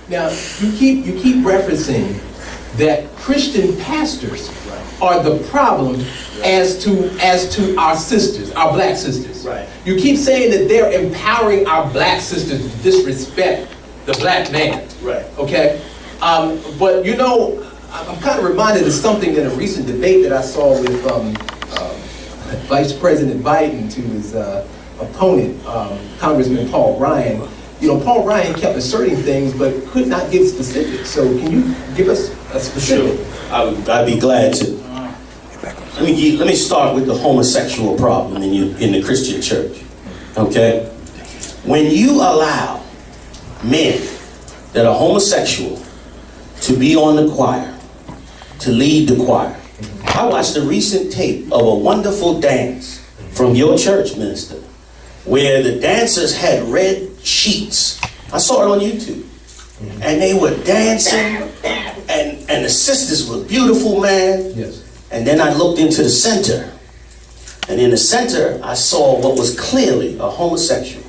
Now, you keep referencing that Christian pastors are the problem as to our sisters, our black sisters. Right. You keep saying that they're empowering our black sisters to disrespect the black man. Right. Okay? But you know, I'm kind of reminded of something in a recent debate that I saw with Vice President Biden to his opponent, Congressman Paul Ryan. You know, Paul Ryan kept asserting things but could not give specifics. So can you give us a specific? Sure. I'd be glad to. Let me start with the homosexual problem in the Christian church. Okay? When you allow men that are homosexual to be on the choir, to lead the choir. I watched a recent tape of a wonderful dance from your church, minister, where the dancers had red sheets. I saw it on YouTube. And they were dancing, and the sisters were beautiful, man. Yes. And then I looked into the center. And in the center, I saw what was clearly a homosexual.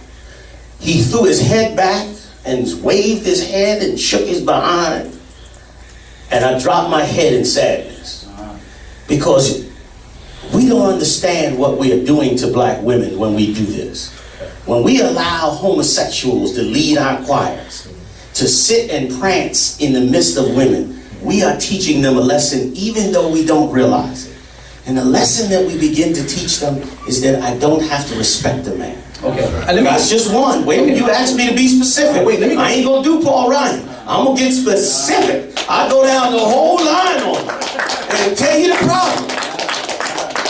He threw his head back and waved his head and shook his behind. And I dropped my head in sadness. Because we don't understand what we are doing to black women when we do this. When we allow homosexuals to lead our choirs, to sit and prance in the midst of women, we are teaching them a lesson even though we don't realize it. And the lesson that we begin to teach them is that I don't have to respect a man. Okay. That's just one. Wait, okay. You asked me to be specific. I ain't gonna do Paul Ryan. I'm gonna get specific. I go down the whole line on it and tell you the problem.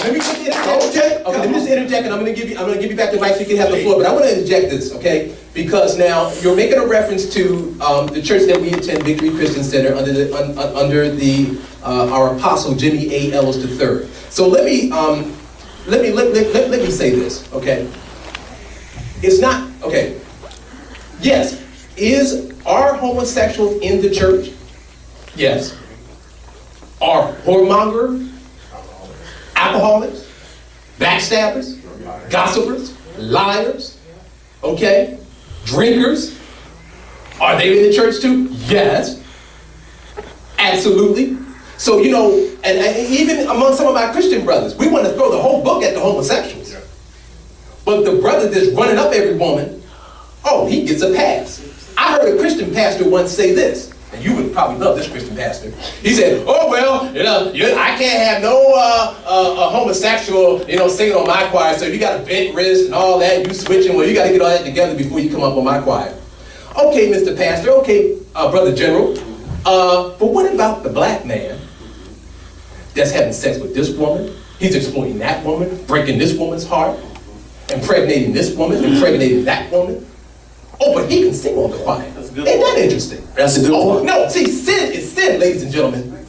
Let me just interject. Okay, let me just interject, and I'm gonna give you back the mic so you can have the floor. But I want to interject this, okay? Because now you're making a reference to the church that we attend, Victory Christian Center, under our apostle Jimmy A. Ellis III. So let me say this, okay? It's not okay. Yes, are homosexuals in the church? Yes. Are whoremongers, alcoholics, backstabbers, gossipers, liars, okay, drinkers, are they in the church too? Yes, absolutely. So, you know, and even among some of my Christian brothers, we want to throw the whole book at the homosexuals. But the brother that's running up every woman, oh, he gets a pass. I heard a Christian pastor once say this, and you would probably love this Christian pastor. He said, oh, well, I can't have no homosexual, singing on my choir, so you got a bent wrist and all that, you switching, well, you got to get all that together before you come up on my choir. Okay, Mr. Pastor, okay, Brother General, but what about the black man that's having sex with this woman? He's exploiting that woman, breaking this woman's heart, impregnating this woman, impregnating that woman. Oh, but he can sing on the choir. Ain't that interesting? That's a good point. No, see, sin is sin, ladies and gentlemen.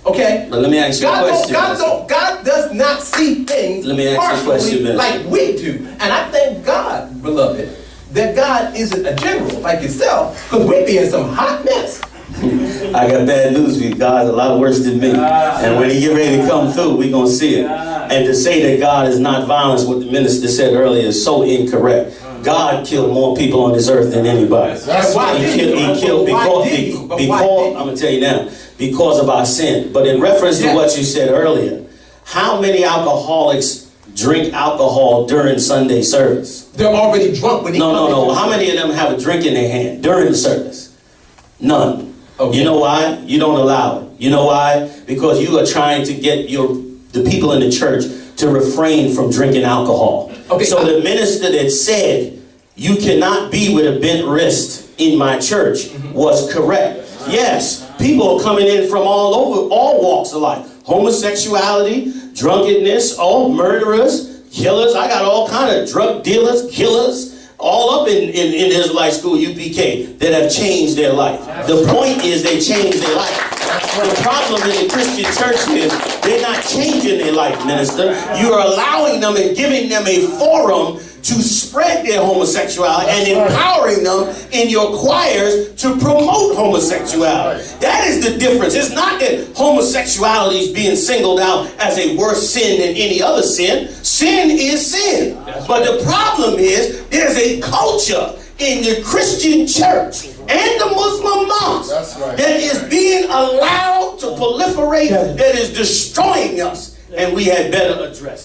Okay? But let me ask you a question. God does not see things partially like we do. And I thank God, beloved, that God isn't a general like yourself, because we'd be in some hot mess. I got bad news for you. God's a lot worse than me. And when he get ready to come through, we're going to see it. And to say that God is not violence, what the minister said earlier, is so incorrect. God killed more people on this earth than anybody. He killed because I'm going to tell you now, because of our sin. But in reference to what you said earlier, how many alcoholics drink alcohol during Sunday service? They're already drunk when they come. No. How many of them have a drink in their hand during the service? None. Okay. You know why? You don't allow it. You know why? Because you are trying to get the people in the church to refrain from drinking alcohol. Okay. So the minister that said you cannot be with a bent wrist in my church was correct. Yes, people are coming in from all over, all walks of life. Homosexuality, drunkenness, murderers, killers. I got all kind of drug dealers, killers, all up in Israelite School, UPK, that have changed their life. The point is they changed their life. The problem in the Christian church is they're not changing their life, minister. You are allowing them and giving them a forum to spread their homosexuality and empowering them in your choirs to promote homosexuality. That is the difference. It's not that homosexuality is being singled out as a worse sin than any other sin. Sin is sin. But the problem is there's a culture in the Christian church and the Muslim mosque that is being allowed to proliferate, that is destroying us, and we had better address it.